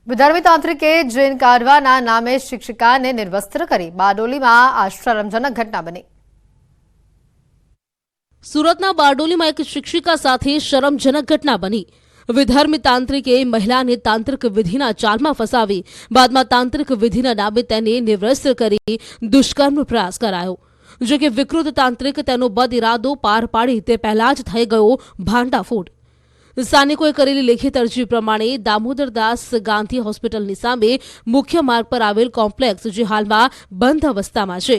વિધર્મી તાંત્રિકે જૈન કાઢવાના નામે શિક્ષિકાને નિર્વસ્ત્ર કરી બારડોલીમાં આશ્ચર્યજનક ઘટના બની। સુરતના બારડોલીમાં એક શિક્ષિકા સાથે શરમજનક ઘટના બની। વિધર્મી તાંત્રિકે મહિલાને તાંત્રિક વિધિના ચાલમાં ફસાવી બાદમાં તાંત્રિક વિધિના નામે તેને નિર્વસ્ત્ર કરી દુષ્કર્મનો પ્રયાસ કરાયો। જો કે વિકૃત તાંત્રિક તેનો બદ ઇરાદો પાર પાડી તે પહેલા જ થઈ ગયો ભાંડાફોડ। સ્થાનિકોએ કરેલી લેખિત અરજી પ્રમાણે દામોદરદાસ ગાંધી હોસ્પિટલની સામે મુખ્ય માર્ગ પર આવેલ કોમ્પ્લેક્સ જે હાલમાં બંધ અવસ્થામાં છે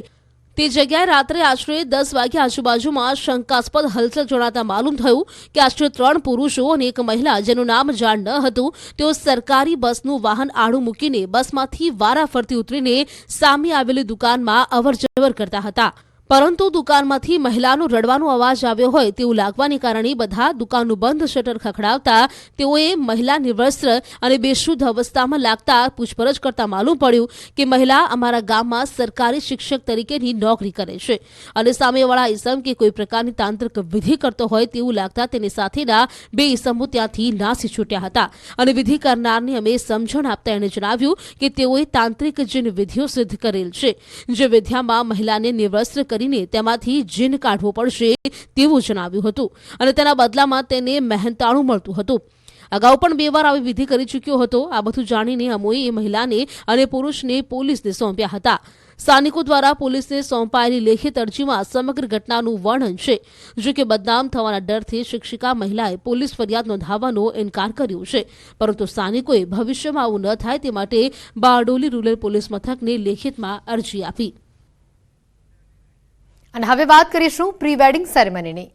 તે જગ્યાએ રાત્રે આશરે 10 વાગ્યા આજુબાજુમાં શંકાસ્પદ હલચલ જણાતા માલુમ થયું કે આશરે 3 પુરુષો અને એક મહિલા જેનું નામ જાણ ન હતું તેઓ સરકારી બસનું વાહન આડું મૂકીને બસમાંથી વારાફરતી ઉતરીને સામે આવેલી દુકાનમાં અવરજવર કરતા હતા। પરંતુ દુકાનમાંથી મહિલાનો રડવાનો અવાજ આવ્યો હોય તેવું લાગવાને કારણે બધા દુકાનનું બંધ શટર ખખડાવતા તેઓએ મહિલા નિર્વસ્ત્ર અને બેશુદ્ધ અવસ્થામાં લાગતા પૂછપરછ કરતા માલુમ પડ્યું કે મહિલા અમારા ગામમાં સરકારી શિક્ષક તરીકેની નોકરી કરે છે અને સામેવાળા ઇસમ કે કોઈ પ્રકારની તાંત્રિક વિધિ કરતો હોય તેવું લાગતા તેની સાથેના 2 ઇસમો ત્યાંથી નાસી છૂટ્યા હતા અને વિધિ કરનારને અમે સમજણ આપતા એણે જણાવ્યું કે તેઓએ તાંત્રિક જીન વિધિઓ સિદ્ધ કરેલ છે જે વિદ્યામાં મહિલાને નિર્વસ્ત્ર કરીને તેમાંથી જીન કાઢવો પડશે તેવું જણાવ્યું હતું અને તેના બદલામાં તેને મહેનતાણું મળતું હતું। અગાઉ પણ 2 વાર આવી વિધિ કરી ચૂક્યો હતો। આ બધું જાણીને અમોએ એ મહિલાને અને પુરુષને પોલીસને સોંપ્યા હતા। સ્થાનિકો દ્વારા પોલીસને સોંપાયેલી લેખિત અરજીમાં સમગ્ર ઘટનાનું વર્ણન છે। જો કે બદનામ થવાના ડરથી શિક્ષિકા મહિલાએ પોલીસ ફરિયાદ નોંધાવવાનો ઇનકાર કર્યો છે પરંતુ સ્થાનિકોએ ભવિષ્યમાં આવું ન થાય તે માટે બારડોલી રૂરલ પોલીસ મથકને લેખિતમાં અરજી આપી। અને હવે વાત કરીશું પ્રી વેડિંગ સેરેમનીની।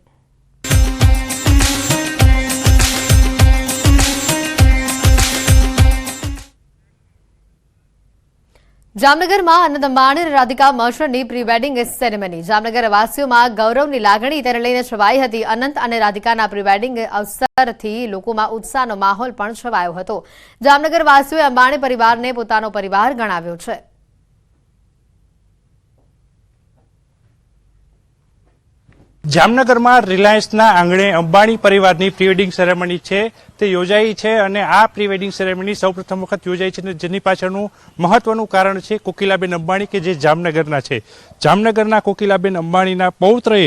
જામનગરમાં અનંત અંબાણી અને રાધિકા મર્ચન્ટની પ્રી વેડિંગ સેરેમની જામનગર વાસીઓમાં ગૌરવની લાગણી તેને લઈને છવાઈ હતી। અનંત અને રાધિકાના પ્રી વેડિંગ અવસરથી લોકોમાં ઉત્સાહનો માહોલ પણ છવાયો હતો। જામનગર વાસીઓએ અંબાણી પરિવારને પોતાનો પરિવાર ગણાવ્યો છે। જામનગરમાં રિલાયન્સના આંગણે અંબાણી પરિવારની પ્રી વેડિંગ સેરેમની છે તે યોજાઈ છે અને આ પ્રી વેડિંગ સેરેમની સૌપ્રથમ વખત યોજાઈ છે જેની પાછળનું મહત્વનું કારણ છે કોકિલાબેન અંબાણી કે જે જામનગરના છે। જામનગરના કોકિલાબેન અંબાણીના પૌત્રએ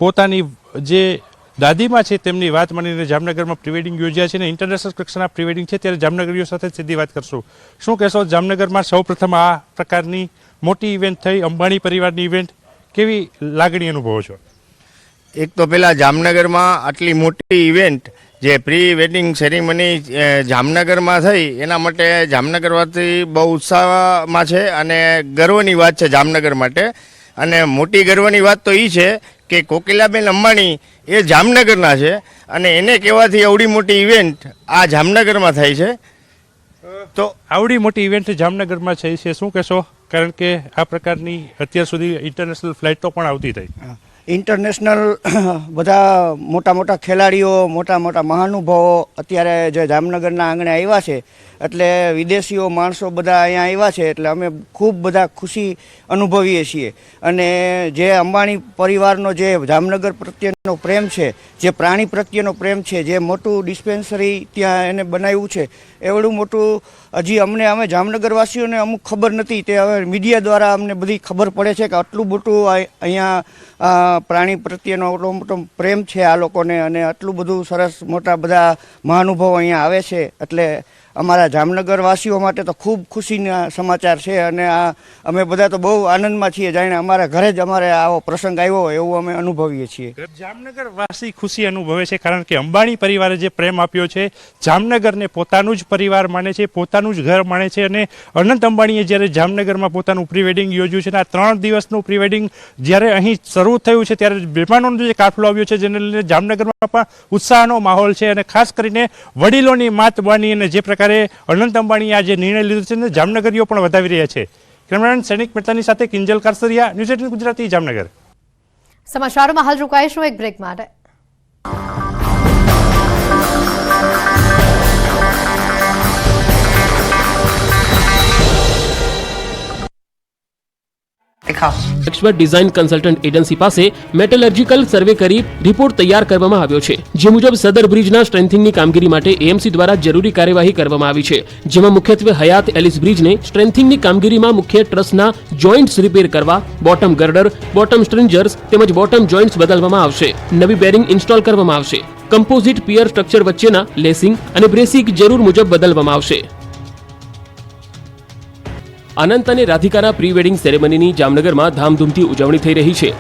પોતાની જે દાદીમાં છે તેમની વાત માનીને જામનગરમાં પ્રી વેડિંગ યોજ્યા છે અને ઇન્ટરનેશનલ કક્ષાના પ્રી વેડિંગ છે ત્યારે જામનગરીઓ સાથે સીધી વાત કરશું। શું કહેશો, જામનગરમાં સૌપ્રથમ આ પ્રકારની મોટી ઇવેન્ટ થઈ અંબાણી પરિવારની ઇવેન્ટ, કેવી લાગણી અનુભવો છો? એક તો પેલા જામનગરમાં આટલી મોટી ઇવેન્ટ જે પ્રી વેડિંગ સેરેમની જામનગરમાં થઈ એના માટે જામનગરવાસી બહુ ઉત્સાહમાં છે અને ગર્વની વાત છે જામનગર માટે। અને મોટી ગર્વની વાત તો એ છે કે કોકિલાબેન અંબાણી એ જામનગરના છે અને એને કહેવાથી આવડી મોટી ઇવેન્ટ આ જામનગરમાં થઈ છે। તો આવડી મોટી ઇવેન્ટ જામનગરમાં થઈ છે, શું કહેશો? કારણ કે આ પ્રકારની અત્યાર સુધી ઇન્ટરનેશનલ ફ્લાઇટો પણ આવતી થઈ। ઇન્ટરનેશનલ બધા મોટા મોટા ખેલાડીઓ, મોટા મોટા મહાનુભાવો અત્યારે જે જામનગરના આંગણે આવ્યા છે એટલે વિદેશીઓ માણસો બધા અહીંયા આવ્યા છે એટલે અમે ખૂબ બધા ખુશી અનુભવીએ છીએ। અને જે અંબાણી પરિવારનો જે જામનગર પ્રત્યેનો પ્રેમ છે, જે પ્રાણી પ્રત્યેનો પ્રેમ છે, જે મોટું ડિસ્પેન્સરી ત્યાં એને બનાવ્યું છે એવડું મોટું હજી અમે જામનગરવાસીઓને અમુક ખબર નથી, તે હવે મીડિયા દ્વારા અમને બધી ખબર પડે છે કે આટલું મોટું અહીંયા પ્રાણી પ્રત્યેનો એટલો મોટો પ્રેમ છે આ લોકોને અને આટલું બધું સરસ મોટા બધા મહાનુભાવો અહીંયા આવે છે એટલે અમારા જામનગરવાસીઓ માટે તો ખૂબ ખુશીના સમાચાર છે અને આ અમે બધા તો બહુ આનંદમાં છીએ જાણે અમારા ઘરે જ અમારે આવો પ્રસંગ આવ્યો હોય એવું અમે અનુભવીએ છીએ। જામનગરવાસી ખુશી અનુભવે છે કારણ કે અંબાણી પરિવારે જે પ્રેમ આપ્યો છે, જામનગરને પોતાનું જ પરિવાર માને છે, પોતાનું જ ઘર માને છે અને અનંત અંબાણીએ જ્યારે જામનગરમાં પોતાનું પ્રી વેડિંગ યોજ્યું છે અને આ 3 દિવસનું પ્રી વેડિંગ જ્યારે અહીં શરૂ થયું છે ત્યારે મહેમાનોનો જે કાફલો આવ્યો છે જેને લઈને જામનગરમાં પણ ઉત્સાહનો માહોલ છે અને ખાસ કરીને વડીલોની માત બની અને જે પ્રકારે અનંત અંબાણીએ આ જે નિર્ણય લીધો છે ને જામનગરીઓ પણ વધાવી રહ્યા છે। કેમેરામેન સૈનિક મહેતાની સાથે કિંજલ કારસરિયા, ન્યૂઝ 18 ગુજરાતી, જામનગર। સમાચારોમાં હાલ રોકાઈશું એક બ્રેક માટે। દેખાવ એક્સપર્ટ ડિઝાઇન કન્સલ્ટન્ટ એજન્સી પાસે મેટલર્જિકલ સર્વે કરી રિપોર્ટ તૈયાર કરવામાં આવ્યો છે, જે મુજબ સદર બ્રિજના સ્ટ્રેન્થિંગની કામગીરી માટે એએમસી દ્વારા જરૂરી કાર્યવાહી કરવામાં આવી છે, જેમાં મુખ્યત્વે હયાત એલિસ બ્રિજને સ્ટ્રેન્થિંગની કામગીરીમાં મુખ્ય ટ્રસના જોઇન્ટ્સ રિપેર કરવા, બોટમ ગર્ડર, બોટમ સ્ટ્રિંજર્સ તેમજ બોટમ જોઇન્ટ્સ બદલવામાં આવશે, નવી બેરિંગ ઇન્સ્ટોલ કરવામાં આવશે, કમ્પોઝિટ પિયર સ્ટ્રક્ચર વચ્ચેના લેસિંગ અને બ્રેસિંગ જરૂર મુજબ બદલવામાં આવશે. અનંત અને રાધિકાના પ્રી વેડિંગ સેરેમનીની જામનગરમાં ધામધૂમથી ઉજવણી થઈ રહી છે.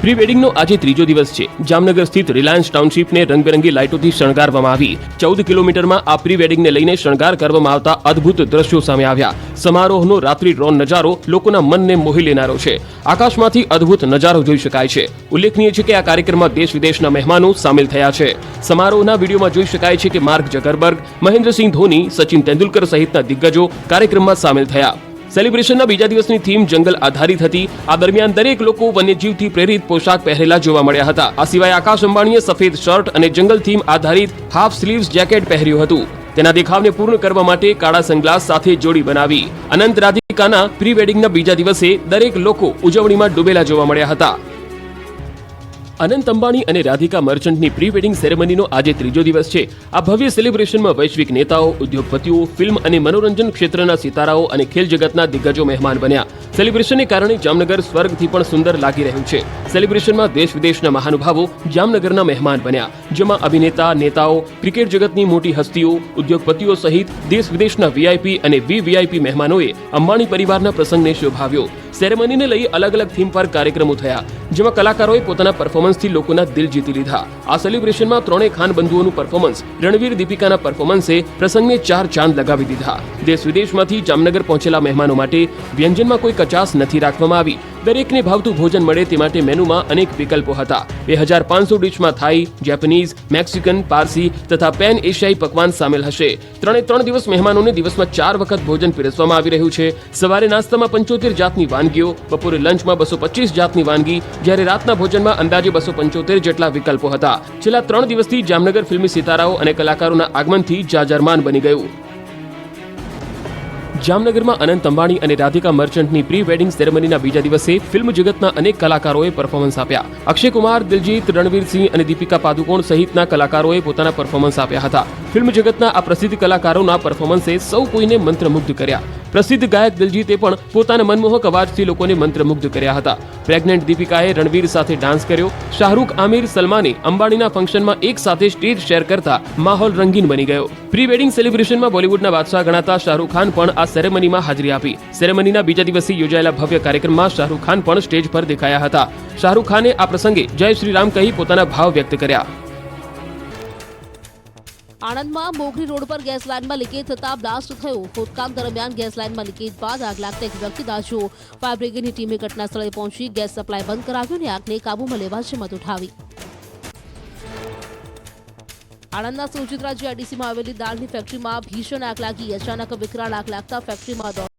પ્રી વેડિંગનો આજે ત્રીજો દિવસ છે. જામનગર સ્થિત રિલાયન્સ ટાઉનશીપને રંગબેરંગી લાઇટોથી શણગારવામાં આવી. 14 કિલોમીટરમાં આ પ્રી વેડિંગને લઈને શણગાર કરવામાં આવતા અદ્ભુત દ્રશ્યો સામે આવ્યા. સમારોહનો રાત્રિ ડ્રોન નજારો લોકોના મનને મોહી લેનારો છે. આકાશમાંથી અદ્ભુત નજારો જોઈ શકાય છે. ઉલ્લેખનીય છે કે આ કાર્યક્રમમાં દેશ વિદેશના મહેમાનો સામેલ થયા છે. સમારોહના વિડીયોમાં જોઈ શકાય છે કે માર્ક ઝકરબર્ગ, મહેન્દ્રસિંહ ધોની, સચિન તેંડુલકર સહિતના દિગ્ગજો કાર્યક્રમમાં સામેલ થયા. સેલિબ્રેશનના બીજા દિવસની થીમ જંગલ આધારિત હતી. આ દરમિયાન દરેક લોકો વન્યજીવથી પ્રેરિત પોશાક પહેરેલા જોવા મળ્યા હતા. આ સિવાય આકાશ અંબાણીએ સફેદ શર્ટ અને જંગલ થીમ આધારિત હાફ સ્લીવ્સ જેકેટ પહેર્યું હતું. તેના દેખાવને પૂર્ણ કરવા માટે કાળા સનગ્લાસ સાથે જોડી બનાવી. અનંત રાધિકાના પ્રી વેડિંગના બીજા દિવસે દરેક લોકો ઉજવણીમાં ડૂબેલા જોવા મળ્યા હતા. અનંત અંબાણી અને રાધિકા મર્ચન્ટની પ્રી વેડિંગ સેરેમનીનો આજે ત્રીજો દિવસ છે. આ ભવ્ય સેલિબ્રેશનમાં વૈશ્વિક નેતાઓ, ઉદ્યોગપતિઓ, ફિલ્મ અને મનોરંજન ક્ષેત્રના સિતારાઓ અને ખેલ જગતના દિગ્ગજો મહેમાન બન્યા. સેલિબ્રેશનને કારણે જામનગર સ્વર્ગથી પણ સુંદર લાગી રહ્યું છે. સેલિબ્રેશનમાં દેશ વિદેશના મહાનુભાવો જામનગરના મહેમાન બન્યા, જેમાં અભિનેતા, નેતાઓ, ક્રિકેટ જગતની મોટી હસ્તીઓ, ઉદ્યોગપતિઓ સહિત દેશ વિદેશના વીઆઈપી અને વીવીઆઈપી મહેમાનોએ અંબાણી પરિવારના પ્રસંગને શોભાવ્યો. સેરેમનીને લઈ અલગ અલગ થીમ પર કાર્યક્રમો થયા, જેમાં કલાકારોએ પોતાના પરફોર્મન્સથી લોકોના દિલ જીતી લીધા. આ સેલિબ્રેશનમાં ત્રણેય ખાન બંધુઓનું પરફોર્મન્સ, રણવીર દીપિકાના પરફોર્મન્સે પ્રસંગને 4 ચાંદ લગાવી દીધા. દેશ વિદેશમાંથી જામનગર પહોંચેલા મહેમાનો માટે વ્યંજનમાં કોઈ કચાસ નથી રાખવામાં આવી. દરેકને ભાવતું ભોજન મળે તે માટે મેનુમાં અનેક વિકલ્પો હતા. 2500 ડિશમાં થાઈ, જેપનીઝ, મેક્સિકન, પારસી તથા પેન એશિયાઈ પકવાન સામેલ હશે. 3 દિવસ મહેમાનોને દિવસમાં 4 વખત ભોજન પીરસવામાં આવી રહ્યું છે. સવારે નાસ્તામાં 75 જાતની વાનગીઓ, બપોરે લંચમાં 225 જાતની વાનગી, જ્યારે રાતના ભોજનમાં અંદાજે 275 જેટલા વિકલ્પો હતા. છેલ્લા 3 દિવસથી જામનગર ફિલ્મી સિતારાઓ અને કલાકારોના આગમનથી જાજરમાન બની ગયું. જામનગરમાં અનંત અંબાણી અને રાધિકા મર્ચન્ટની પ્રી વેડિંગ સેરેમનીના બીજા દિવસે ફિલ્મ જગતના અનેક કલાકારોએ પરફોર્મન્સ આપ્યા. અક્ષય કુમાર, દિલજીત, રણવીર સિંહ અને દીપિકા પાદુકોણ સહિતના કલાકારોએ પોતાના પરફોર્મન્સ આપ્યા હતા. ફિલ્મ જગતના આ પ્રસિદ્ધ કલાકારોના પરફોર્મન્સે સૌ કોઈને મંત્રમુગ્ધ કર્યા. પ્રસિદ્ધ ગાયક દિલજીતે પણ પોતાના મનમોહક અવાજથી લોકોને મંત્રમુગ્ધ કર્યા હતા. પ્રેગ્નન્ટ દીપિકાએ રણવીર સાથે ડાન્સ કર્યો. શાહરૂખ, આમિર, સલમાને અંબાણીના ફંક્શનમાં એક સાથે સ્ટેજ શેર કરતા માહોલ રંગીન બની ગયો. પ્રી વેડિંગ સેલિબ્રેશનમાં બોલિવૂડના બાદશાહ ગણાતા શાહરૂખ ખાન પણ આ સેરેમનીમાં હાજરી આપી. સેરેમનીના બીજા દિવસે યોજાયેલા ભવ્ય કાર્યક્રમમાં શાહરૂખ ખાન પણ સ્ટેજ પર દેખાયા હતા. શાહરૂખ ખાને આ પ્રસંગે જય શ્રી રામ કહી પોતાના ભાવ વ્યક્ત કર્યા. આણંદમાં મોગરી રોડ પર ગેસ લાઇનમાં લીકેજ થતા બ્લાસ્ટ થયો. ખોદકામ દરમિયાન ગેસ લાઇનમાં લીકેજ બાદ આગ લાગતા એક વ્યક્તિ દાઝ્યો. ફાયર બ્રિગેડની ટીમે ઘટના સ્થળે પહોંચી ગેસ સપ્લાય બંધ કરાવ્યો અને આગને કાબૂમાં લેવા જહેમત ઉઠાવી. આણંદના સોજિત્રા જીઆઈડીસીમાં આવેલી દાળની ફેક્ટરીમાં ભીષણ આગ લાગી. અચાનક વિકરાળ આગ લાગતા ફેક્ટરીમાં